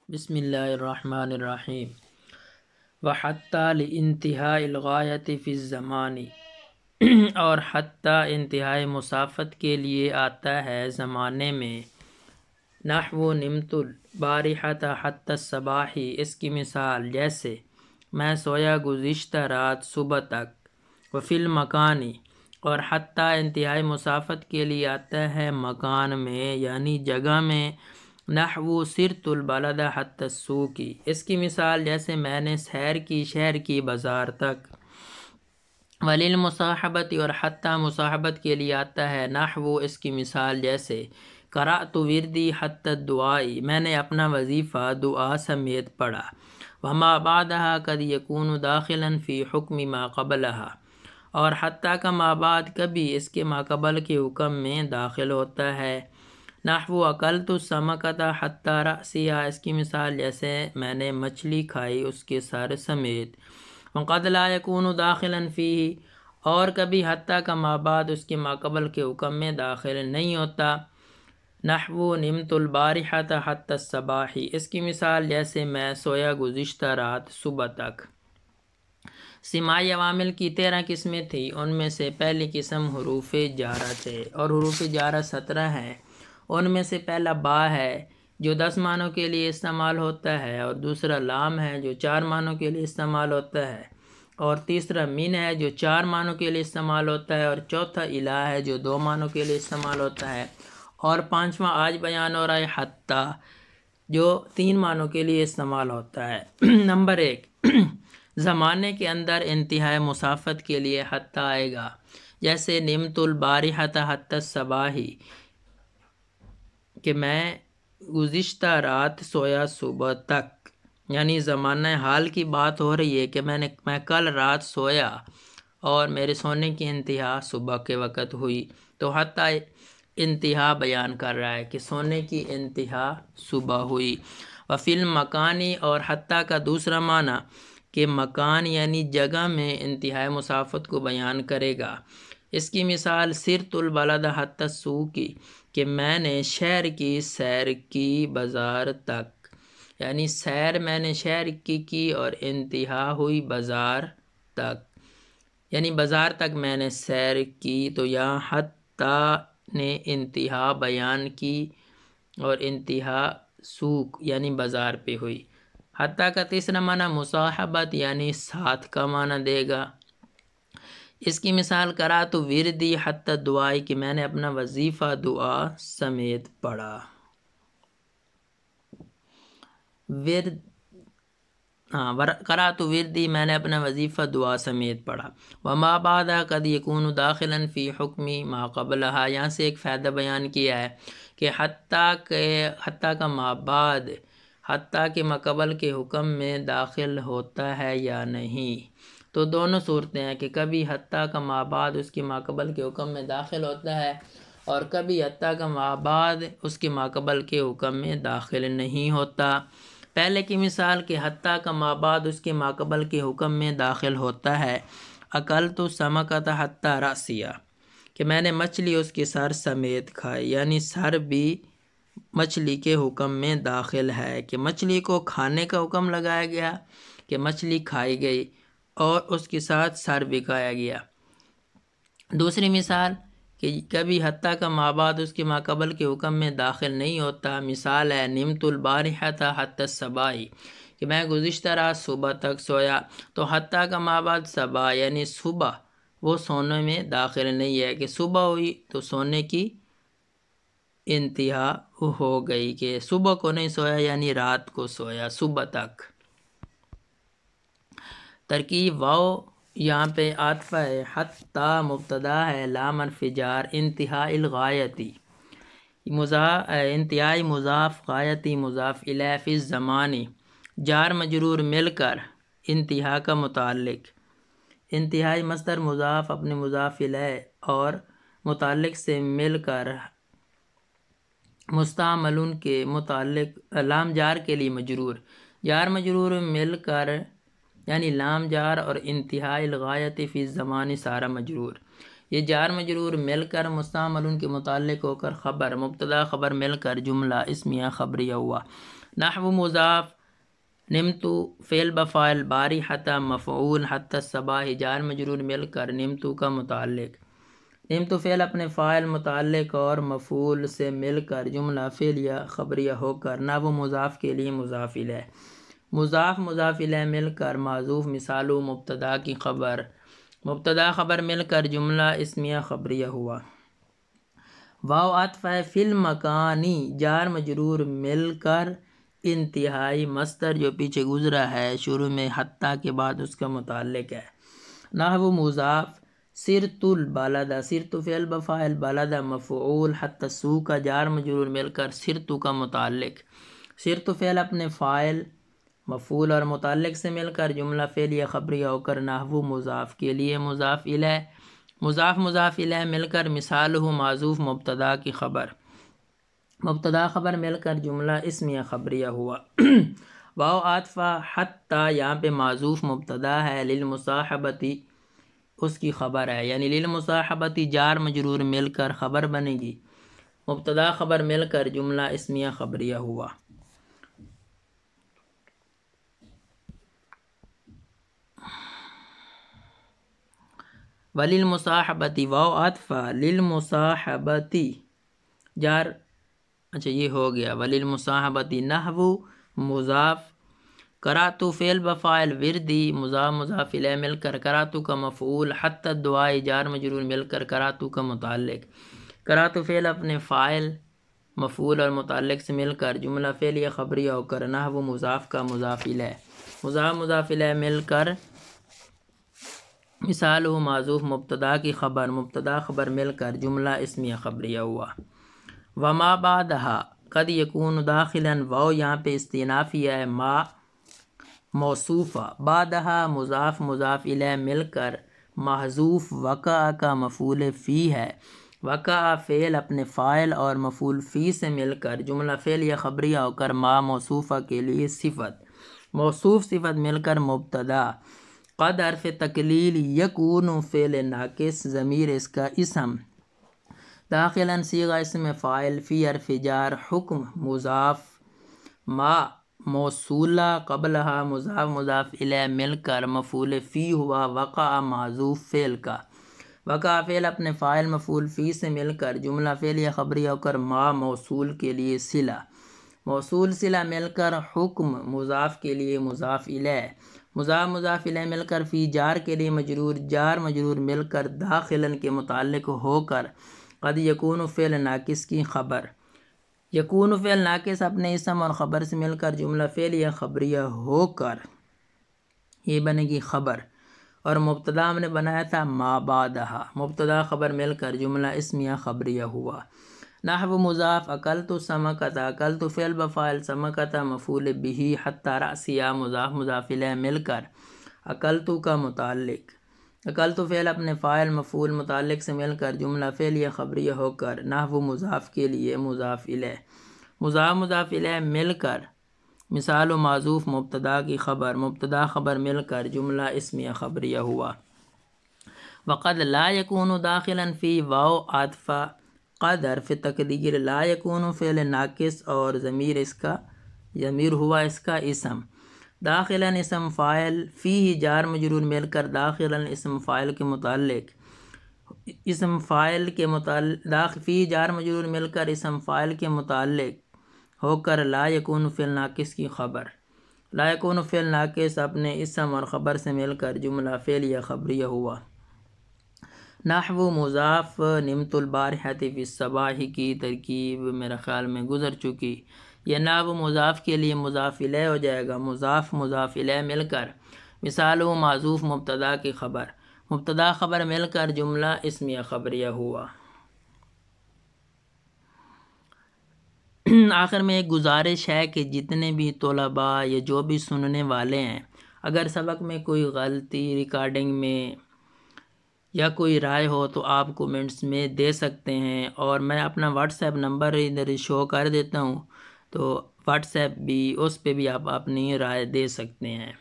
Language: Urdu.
بسم اللہ الرحمن الرحیم وحتیٰ لانتہاء الغایۃ فی الزمان اور حتیٰ انتہائی مسافت کے لیے آتا ہے زمانے میں۔ نحو نمت البارحۃ حتی الصباح، اس کی مثال جیسے میں سویا گزشتہ رات صبح تک۔ وفی المکان، اور حتیٰ انتہائی مسافت کے لیے آتا ہے مکان میں یعنی جگہ میں۔ نحو سرت البلد حتی السوق، اس کی مثال جیسے میں نے سیر کی شہر کی بازار تک۔ وللمصاحبۃ، اور حتیٰ مصاحبت کے لیے آتا ہے۔ نحو، اس کی مثال جیسے قرأت وردی حتی الدعاء، میں نے اپنا وظیفہ دعا سمیت پڑھا۔ وما بعدها قد یکون داخلا فی حکم ما قبلها، اور حتیٰ کا ما بعد کبھی اس کے ما قبل کے حکم میں داخل ہوتا ہے۔ نحو اکلت السمکۃ حتی رأسها، اس کی مثال جیسے میں نے مچھلی کھائی اس کے سر سمیت۔ وقد لا یکون داخلا فیہ، اور کبھی حتیٰ کا ما بعد اس کے ما قبل کے حکم میں داخل نہیں ہوتا۔ نحو نمت البارحۃ حتی الصباح، اس کی مثال جیسے میں سویا گزشتہ رات صبح تک۔ سماعی عوامل کی 13 قسمیں تھیں، ان میں سے پہلی قسم حروف جارہ تھے، اور حروف جارہ 17 ہیں۔ ان میں سے پہلا با ہے جو 10 معنوں کے لیے استعمال ہوتا ہے، اور دوسرا لام ہے جو 4 معنوں کے لیے استعمال ہوتا ہے، اور تیسرا من ہے جو 4 معنوں کے لیے استعمال ہوتا ہے، اور چوتھا الہ ہے جو 2 معنوں کے لیے استعمال ہوتا ہے، اور پانچواں آج بیان ہو رہا ہے حتیٰ جو 3 معنوں کے لیے استعمال ہوتا ہے۔ نمبر 1، زمانے کے اندر انتہائی مسافت کے لیے حتیٰ آئے گا، جیسے نمت البارحۃ حتی الصباح کہ میں گزشتہ رات سویا صبح تک، یعنی زمانہ حال کی بات ہو رہی ہے کہ میں کل رات سویا اور میرے سونے کی انتہا صبح کے وقت ہوئی، تو حتیٰ انتہا بیان کر رہا ہے کہ سونے کی انتہا صبح ہوئی۔ وفی المکانی، اور حتیٰ کا دوسرا معنی کہ مکان یعنی جگہ میں انتہائی مسافت کو بیان کرے گا۔ اس کی مثال سرت البلد حتی السوق کہ میں نے شہر کی سیر کی بازار تک، یعنی سیر میں نے شہر کی اور انتہا ہوئی بازار تک، یعنی بازار تک میں نے سیر کی، تو یہاں حتیٰ نے انتہا بیان کی اور انتہا سوق یعنی بازار پہ ہوئی۔ حتیٰ کا تیسرا معنی مصاحبت یعنی ساتھ کا معنی دے گا۔ اس کی مثال قرأت وردی حتی الدعاء کہ میں نے اپنا وظیفہ دعا سمیت پڑھا۔ قرأت وردی، میں نے اپنا وظیفہ دعا سمیت پڑھا۔ وما بعد قد یکون داخلا فی حکم ما قبلها، یہاں سے ایک فائدہ بیان کیا ہے کہ حتیٰ کا ما بعد حتیٰ کے ما قبل کے حکم میں داخل ہوتا ہے یا نہیں۔ تو دونوں صورتیں ہیں کہ کبھی حتیٰ کا ما بعد اس کے ما قبل کے حکم میں داخل ہوتا ہے، اور کبھی حتیٰ کا ما بعد اس کے ما قبل کے حکم میں داخل نہیں ہوتا۔ پہلے کی مثال کہ حتیٰ کا ما بعد اس کے ما قبل کے حکم میں داخل ہوتا ہے۔ اکلت السمکۃ حتی رأسها کہ میں نے مچھلی اس کے سر سمیت کھائی، یعنی سر بھی مچھلی کے حکم میں داخل ہے کہ مچھلی کو کھانے کا حکم لگایا گیا کہ مچھلی کھائی گئی، اور اس کے ساتھ سر بھی کھایا گیا۔ دوسری مثال کہ کبھی حتیٰ کا ما بعد اس کے ما قبل کے حکم میں داخل نہیں ہوتا، مثال ہے نمت البارحۃ حتی الصباح کہ میں گزشتہ رات صبح تک سویا، تو حتیٰ کا ما بعد صبح یعنی صبح وہ سونے میں داخل نہیں ہے کہ صبح ہوئی تو سونے کی انتہا ہو گئی کہ صبح کو نہیں سویا یعنی رات کو سویا صبح تک۔ ترکیب واو یہاں پہ عاطفہ ہے، حتیٰ مبتدا ہے، لام حرف جار، انتہائی الغایتی انتہائی مضاف، غایتی مضاف الیہ، فی الزمان جار مجرور مل کر انتہا کا متعلق، انتہائی مصدر مضاف اپنے مضاف الیہ اور متعلق سے مل کر مستعملون کے متعلق لام جار کے لیے مجرور، جار مجرور مل کر یعنی لام جار اور انتہائی الغایت فی الزمان سارا مجرور۔ یہ جار مجرور مل کر مستعمل کے متعلق ہو کر خبر مبتدا خبر مل کر جملہ اسمیہ خبریہ ہوا۔ نحو مضاف نمتو فعل بفاعل باری حتی مفعول حتی الصباح جار مجرور مل کر نمتو کا متعلق نمتو فعل اپنے فاعل متعلق اور مفعول سے مل کر جملہ فعلیہ خبریہ ہو کر نحو مضاف کے لیے مضاف الیہ مضاف مضاف الیہ مل کر معذوف مثالو مبتدا کی خبر مبتدا خبر مل کر جملہ اسمیہ خبریہ ہوا۔ واو عطف ہے فی المکانی جار مجرور مل کر انتہائی مصدر جو پیچھے گزرا ہے شروع میں حتی کے بعد اس کا متعلق ہے۔ نحو مضاف سرت البلد سرت فعل بفاعل بلد مفعول حتی سو کا جار مجرور مل کر سرت کا متعلق سرت فعل اپنے فاعل مفعول اور متعلق سے مل کر جملہ فعلیہ خبریہ ہو کر نحو مضاف کے لیے مضاف الیہ مضاف مضاف الیہ مل کر مثال ہو معذوف مبتدا کی خبر مبتدا خبر مل کر جملہ اسمیہ خبریہ ہوا۔ واو عاطفہ حتی یہاں پہ معذوف مبتدا ہے للمصاحبتی اس کی خبر ہے یعنی للمصاحبتی جار مجرور مل کر خبر بنے گی مبتدا خبر مل کر جملہ اسمیہ خبریہ ہوا۔ وللمصاحبتی واو عطفہ للمصاحبتی جار اچھا یہ ہو گیا وللمصاحبتی نحو مضاف قرأت فعل بفاعل وردی مضاف مضاف الیہ مل کر قرأت کا مفعول حتی الدعاء جار مجرور مل کر قرأت کا متعلق قرأت فعل اپنے فاعل مفعول اور متعلق سے مل کر جملہ فعلیہ خبریہ ہو کر نحو مضاف کا مضاف الیہ مضاف مضاف الیہ مل کر مثال ہو معذوف مبتدا کی خبر مبتدا خبر مل کر جملہ اسمیہ خبریہ ہوا۔ وما بعدہا قد یکون داخلا واو یہاں پہ استئنافیہ ہے ما موصوفہ بعدہا مضاف مضاف الیہ مل کر محذوف وقع کا مفعول فی ہے وقع فعل اپنے فاعل اور مفعول فی سے مل کر جملہ فعلیہ خبریہ ہو کر ما موصوفہ کے لیے صفت موصوف صفت مل کر مبتدا قد حرف تقلیل یکون فعل ناقص ضمیر اس کا اسم داخلا صیغہ اسم فاعل فی حرف جار حکم مضاف ما موصولہ قبلہا مضاف مضاف الیہ مل کر مفعول فی ہوا وقع معذوف فعل کا وقع فعل اپنے فاعل مفعول فی سے مل کر جملہ فعلیہ خبریہ ہو کر ما موصول کے لیے صلہ موصول صلہ مل کر حکم مضاف کے لیے مضاف الیہ مضاف مضاف الیہ مل کر فی جار کے لیے مجرور جار مجرور مل کر داخلاً کے متعلق ہو کر قد یکون فعل ناقص کی خبر یکون فعل ناقص اپنے اسم اور خبر سے مل کر جملہ فعلیہ خبریہ ہو کر یہ بنے گی خبر اور مبتدا ہم نے بنایا تھا ما بعدہا مبتدا خبر مل کر جملہ اسمیہ خبریہ ہوا۔ نحو مضاف اکلت سمکۃ اکلت فعل بفاعل سمکۃ مفعول بہ حتی رأسیہ مضاف مضاف الیہ مل کر اکلت کا متعلق اکلت فعل اپنے فاعل مفعول متعلق سے مل کر جملہ فعلیہ خبریہ ہو کر نحو مضاف کے لیے مضاف الیہ مضاف مضاف الیہ مل کر مثال و معذوف مبتدا کی خبر مبتدا خبر مل کر جملہ اسمیہ خبریہ ہوا۔ وقد لا یکون داخلا فی واو عاطفہ قد حرف تقدیر لا یکون فعل ناقص اور ضمیر ہوا اس کا اسم داخلا اسم فاعل فی جار مجرور مل کر داخلا اسم فاعل کے متعلق فی جار مجرور مل کر اسم فاعل کے متعلق ہو کر لا یکون فعل ناقص کی خبر لا یکون فعل ناقص اپنے اسم اور خبر سے مل کر جملہ فعلیہ خبریہ ہوا۔ نحو مضاف نمت البارحۃ فی الصباح کی ترکیب میرا خیال میں گزر چکی یہ نحو مضاف کے لیے مضاف الیہ ہو جائے گا مضاف مضاف الیہ مل کر مثال و معذوف مبتدا کی خبر مبتدا خبر مل کر جملہ اسمیہ خبریہ ہوا۔ آخر میں ایک گزارش ہے کہ جتنے بھی طلباء یا جو بھی سننے والے ہیں اگر سبق میں کوئی غلطی ریکارڈنگ میں یا کوئی رائے ہو تو آپ کومنٹس میں دے سکتے ہیں اور میں اپنا واٹس ایپ نمبر ادھر شو کر دیتا ہوں تو واٹس ایپ بھی اس پہ بھی آپ اپنی رائے دے سکتے ہیں۔